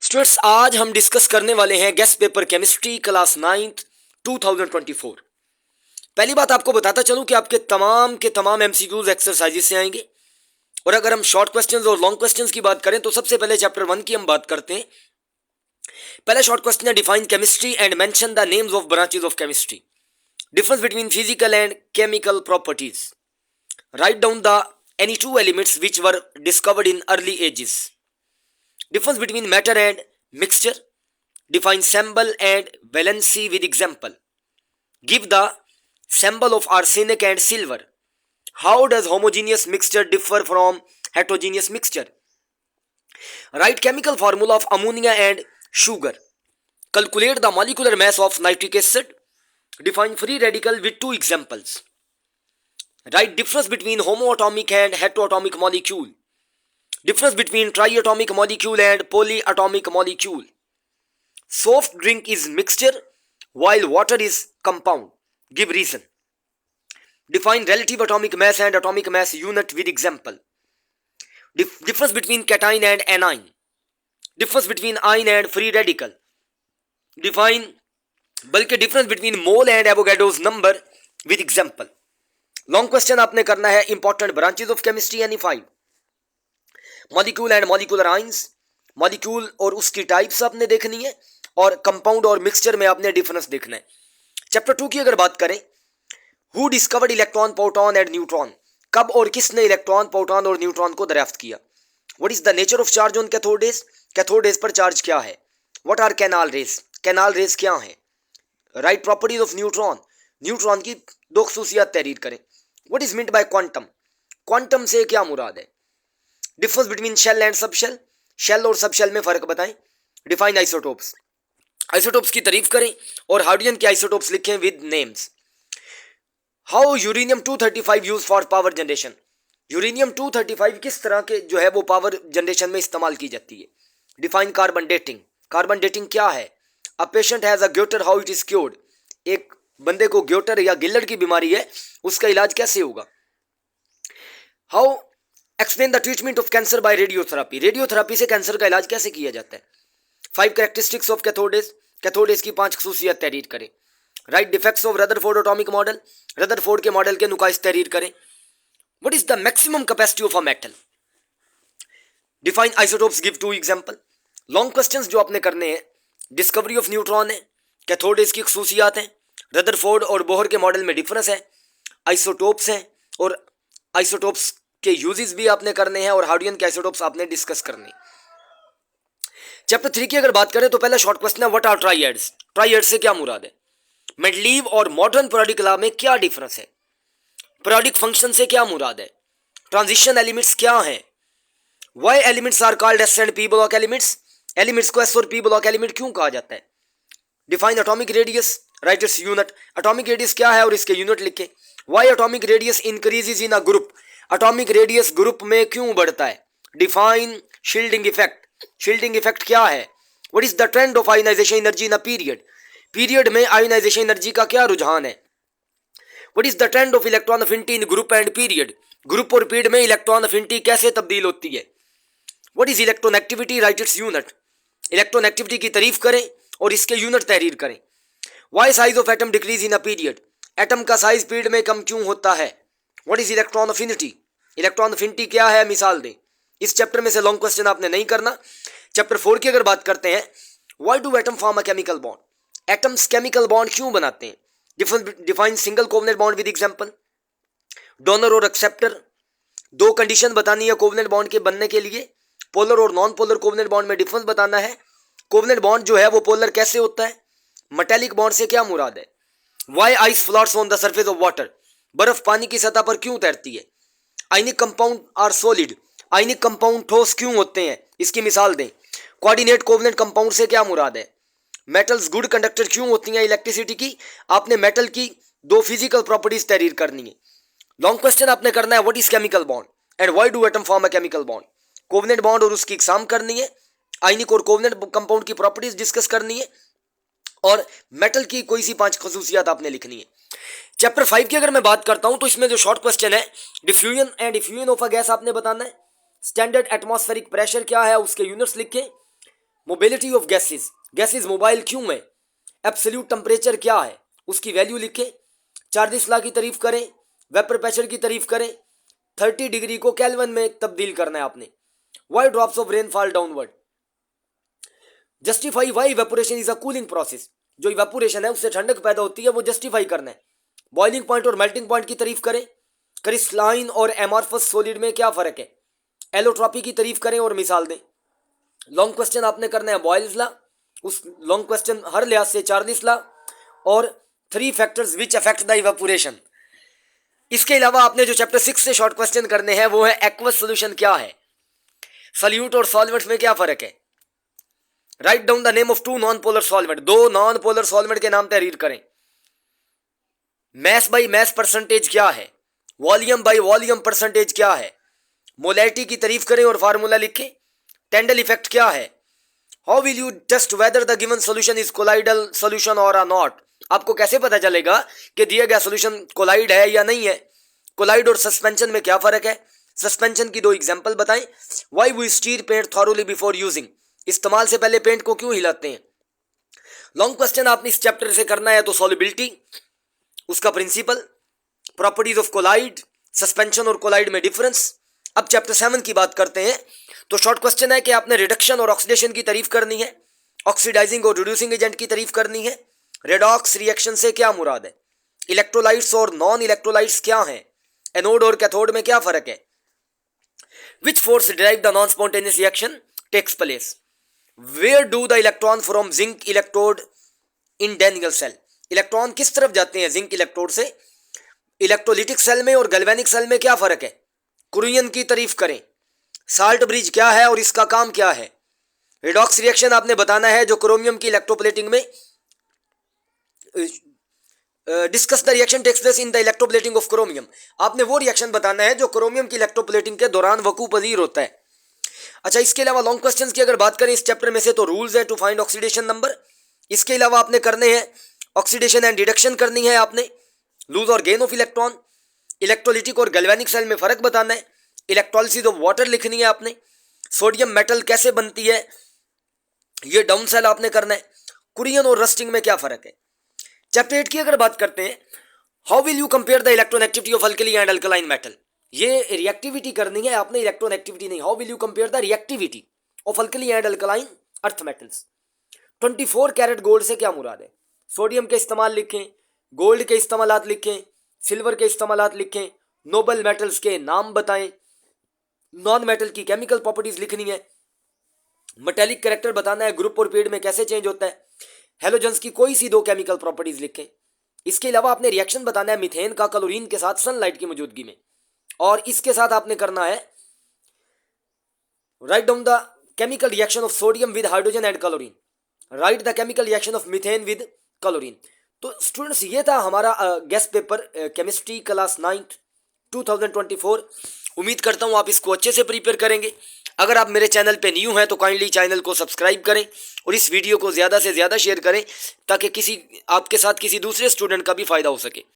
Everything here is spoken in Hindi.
स्टूडेंट्स, आज हम डिस्कस करने वाले हैं guest paper chemistry class 9th 2024। पहली बात आपको बताता चलूं कि आपके तमाम के तमाम एमसीक्यूज एक्सरसाइजेस से आएंगे। और अगर हम शॉर्ट क्वेश्चंस और लॉन्ग क्वेश्चंस की बात करें तो सबसे पहले चैप्टर 1 की हम बात करते हैं। पहला शॉर्ट क्वेश्चन है, define chemistry and mention the names of branches of chemistry. Difference between physical and chemical properties. Write down the any two elements which were discovered in early ages. Difference between matter and mixture. Define symbol and valency with example. Give the symbol of arsenic and silver. How does homogeneous mixture differ from heterogeneous mixture? Write chemical formula of ammonia and sugar. Calculate the molecular mass of nitric acid. Define free radical with two examples. Write difference between homoatomic and heteroatomic molecule. Difference between triatomic molecule and polyatomic molecule. Soft drink is mixture while water is compound. Give reason. Define relative atomic mass and atomic mass unit with example. Difference between cation and anion. Difference between ion and free radical. Define बल्कि difference between mole and Avogadro's number with example. Long question आपने करना है important branches of chemistry यानी 5. Molecule and molecular ions, molecule और उसकी टाइप्स आपने देखनी है, और कंपाउंड और मिक्सचर में आपने डिफरेंस देखना है। चैप्टर 2 की अगर बात करें, who discovered electron, proton and neutron. कब और किसने इलेक्ट्रॉन, प्रोटॉन और न्यूट्रॉन को दरियाफ्त किया। What is the nature of charge on cathode rays. Cathode rays पर चार्ज क्या है। What are canal rays. Canal rays क्या है। Write properties of neutron. Neutron की दो खसूसियात तहरीर करें। What is meant by quantum. Quantum से क्या मुराद है। Difference between shell and subshell. Shell और सबशेल में फर्क बताएं। Define isotopes. आइसोटोप्स की तारीफ करें और हाइड्रोजन के आइसोटोप्स लिखें with names. How uranium 235 use for power generation. Uranium 235 किस तरह के जो है वो पावर जनरेशन में इस्तेमाल की जाती है। Define carbon dating. Carbon dating क्या है। A patient has a goitre, how it is cured. एक बंदे को ग्योटर या गिल्लर की बीमारी है, उसका इलाज कैसे होगा। How explain the treatment of cancer by radiotherapy. Radiotherapy से कैंसर का इलाज कैसे किया जाता है। 5 characteristics of cathode rays. Cathode rays की 5 खसूसियत तहरीर करें। Write defects of Rutherford atomic model. Rutherford के मॉडल के नुकाइस तहरीर करें। What is the maximum capacity of a metal. Define isotopes, give 2 example. Long questions जो आपने करने हैं, डिस्कवरी ऑफ न्यूट्रॉन है, कैथोड रेज की खसूसियात हैं, रदरफोर्ड और बोहर के मॉडल में डिफरेंस है, आइसोटोप्स हैं, और आइसोटोप्स के यूजेस भी आपने करने हैं, और हाइड्रोजन के आइसोटोप्स आपने डिस्कस करने। चैप्टर 3 की अगर बात करें तो पहला शॉर्ट क्वेश्चन है, व्हाट आर ट्राइएड्स। ट्राइएड से क्या मुराद है। मेंडलीव और मॉडर्न पीरियोडिक लॉ में क्या डिफरेंस है। पीरियोडिक फंक्शन से क्या मुराद है। ट्रांजिशन एलिमेंट्स क्या हैं। Why elements are called S and P block elements. Elements को एस और पी ब्लॉक एलिमेंट क्यों कहा जाता है। Define atomic radius, write its unit. Atomic radius क्या है और इसके यूनिट लिखे। Why atomic radius increases in a group. Atomic radius group में क्यों बढ़ता है। Define shielding effect. Shielding effect क्या है। What is the trend of ionization energy in a period. Period में आयोनाइजेशन एनर्जी का क्या रुझान है। What is the trend of electron affinity in group and period. Group और पीरियड में इलेक्ट्रॉन अफिनिटी कैसे तब्दील होती है। What is electron activity, right its unit. Electron activity की तारीफ करें और इसके यूनिट तहरीर करें। Why size of atom decrease in a period. Atom का साइज पीरियड में कम क्यों होता है। What is electron affinity. Electron affinity क्या है, मिसाल दें। इस चैप्टर में से लॉन्ग क्वेश्चन आपने नहीं करना। चैप्टर 4 की अगर बात करते हैं, why do atom form a chemical bond. Atoms chemical bond क्यों बनाते हैं। Define single covalent bond with example. Donor और एक्सेप्टर। 2 कंडीशन बतानी है कोवलेंट बॉन्ड के बनने के लिए। पोलर और नॉन पोलर कोवलेंट बॉन्ड में डिफरेंस बताना है। कोवलेंट बॉन्ड जो है वो पोलर कैसे होता है। मेटेलिक बॉन्ड से क्या मुराद है। Why ice floats on the surface of water. बर्फ पानी की सतह पर क्यों तैरती है। Ionic compound are solid. Ionic compound ठोस क्यों होते हैं, इसकी मिसाल दें। कोऑर्डिनेट कोवलेंट कंपाउंड से क्या मुराद है। मेटल्स गुड कंडक्टर क्यों होती हैं इलेक्ट्रिसिटी की। आपने मेटल की 2 फिजिकल प्रॉपर्टीज तहरीर करनी है। लॉन्ग क्वेश्चन आपने करना है, what is chemical bond and why do atom form a chemical bond. Covalent bond और उसकी एग्जाम करनी है। आयनिक और कोवलेंट कंपाउंड की प्रॉपर्टीज डिस्कस करनी है, और मेटल की कोई सी 5 खसूसियात आपने लिखनी है। चैप्टर 5 की अगर मैं बात करता हूं तो इसमें जो शॉर्ट क्वेश्चन है, diffusion and diffusion of a gas आपने बताना है। स्टैंडर्ड एटमॉस्फेरिक प्रेशर क्या है, उसके यूनिट्स लिखें। Mobility of gases, gases mobile क्यों है। एब्सोल्यूट टेम्परेचर क्या है, उसकी वैल्यू लिखें। चार्ल्स लॉ की तारीफ करें, वेपर प्रेशर की तारीफ करें। 30 डिग्री को केल्विन में तब्दील करना है आपने। Why drops of rain fall downward. Justify why evaporation is a cooling process, जो इवेपोरेशन है उससे ठंडक पैदा होती है, वो जस्टिफाई करना है। बॉइलिंग पॉइंट और मेल्टिंग पॉइंट की तारीफ करें। क्रिस्टलाइन और एमॉर्फस सॉलिड में क्या फर्क है। एलोट्रॉपी की तारीफ करें और मिसाल दें। लॉन्ग क्वेश्चन आपने करना है बॉयल्स लॉ, उस लॉन्ग क्वेश्चन हर लिहाज से चार्ल्स लॉ, और 3 factors which affect the evaporation. इसके अलावा आपने जो चैप्टर 6 से शॉर्ट क्वेश्चन करने हैं वो है एक्वस सॉल्यूशन क्या है, सॉल्यूट और सॉल्वेंट में क्या फर्क है। Write down the name of 2 non polar solvent, 2 non polar solvent के नाम तहरीर करें। मैस बाई मैस परसेंटेज क्या है, वॉल्यूम बाई वॉल्यूम परसेंटेज क्या है। मोलैरिटी की तारीफ करें और फार्मूला लिखें। टेंडल इफेक्ट क्या है। How will you test whether the given solution is colloidal solution और नॉट। आपको कैसे पता चलेगा कि दिया गया सॉल्यूशन कोलाइड है या नहीं है। कोलाइड और सस्पेंशन में क्या फर्क है। सस्पेंशन की 2 एग्जांपल बताएं। Why we stir paint thoroughly before using, इस्तेमाल से पहले पेंट को क्यों हिलाते हैं। लॉन्ग क्वेश्चन आपने इस चैप्टर से करना है तो सॉल्युबिलिटी, उसका principle, properties of colloid, suspension और कोलाइड में डिफरेंस। अब चैप्टर 7 की बात करते हैं तो शॉर्ट क्वेश्चन है कि आपने रिडक्शन और ऑक्सीडेशन की तारीफ करनी है, ऑक्सीडाइजिंग और रिड्यूसिंग एजेंट की तारीफ करनी है। रेडॉक्स रिएक्शन से क्या मुराद है। इलेक्ट्रोलाइट्स और नॉन इलेक्ट्रोलाइट्स क्या हैं। एनोड और कैथोड में क्या फर्क है। Which force drive the non spontaneous reaction takes place. Where do the electron from zinc electrode in Daniell cell, electron किस तरफ जाते हैं जिंक इलेक्ट्रोड से। इलेक्ट्रोलिटिक सेल में और गैल्वेनिक सेल में क्या फर्क है। कुरियन की तारीफ करें। साल्ट ब्रिज क्या है और इसका काम क्या है। रिडॉक्स रिएक्शन आपने बताना है जो क्रोमियम की इलेक्ट्रोप्लेटिंग में। Discuss the reaction takes place in the electroplating of chromium, आपने वो रिएक्शन बताना है जो क्रोमियम की इलेक्ट्रोप्लेटिंग के दौरान वकू पजीर होता है। अच्छा, इसके अलावा लॉन्ग क्वेश्चंस की अगर बात करें इस चैप्टर में से तो रूल्स है टू फाइंड ऑक्सीडेशन नंबर। इसके अलावा आपने करने हैं ऑक्सीडेशन एंड रिडक्शन करनी है आपने, लूज और गेन ऑफ इलेक्ट्रॉन, इलेक्ट्रोलिटिक और गैल्वेनिक सेल में फर्क बताना है, इलेक्ट्रोलिसिस ऑफ वाटर लिखनी है आपने, सोडियम मेटल कैसे बनती है ये डाउन सेल आपने करना है, कुरियन और रस्टिंग में क्या फर्क है। चैप्टर 8 की अगर बात करते हैं, how will you compare the electronegativity of alkali and alkaline metal, ये रिएक्टिविटी करनी है आपने, इलेक्ट्रोनेगेटिविटी नहीं। How will you compare the reactivity of alkali and alkaline earth metals. 24 carat gold से क्या मुराद है। सोडियम के इस्तेमाल लिखें, गोल्ड के इस्तेमालात लिखें, सिल्वर के इस्तेमालात लिखें, नोबल मेटल्स के नाम बताएं, नॉन मेटल की केमिकल प्रॉपर्टीज लिखनी है, मेटेलिक कैरेक्टर बताना है, ग्रुप और पीरियड में कैसे चेंज होता है, हेलोजन्स की कोई सी 2 केमिकल प्रॉपर्टीज लिखें। इसके अलावा आपने रिएक्शन बताना है मीथेन का क्लोरीन के साथ सनलाइट की मौजूदगी में, और इसके साथ आपने करना है write down the chemical reaction of sodium with hydrogen and chlorine, right the chemical reaction of methane with chlorine. तो स्टूडेंट्स ये था हमारा गेस्ट पेपर केमिस्ट्री क्लास 9 2024। उम्मीद करता हूँ आप इसको अच्छे से प्रिपेयर करेंगे। अगर आप मेरे चैनल पे न्यू हैं तो काइंडली चैनल को सब्सक्राइब करें और इस वीडियो को ज़्यादा से ज़्यादा शेयर करें ताकि आपके साथ किसी दूसरे स्टूडेंट का भी फ़ायदा हो सके।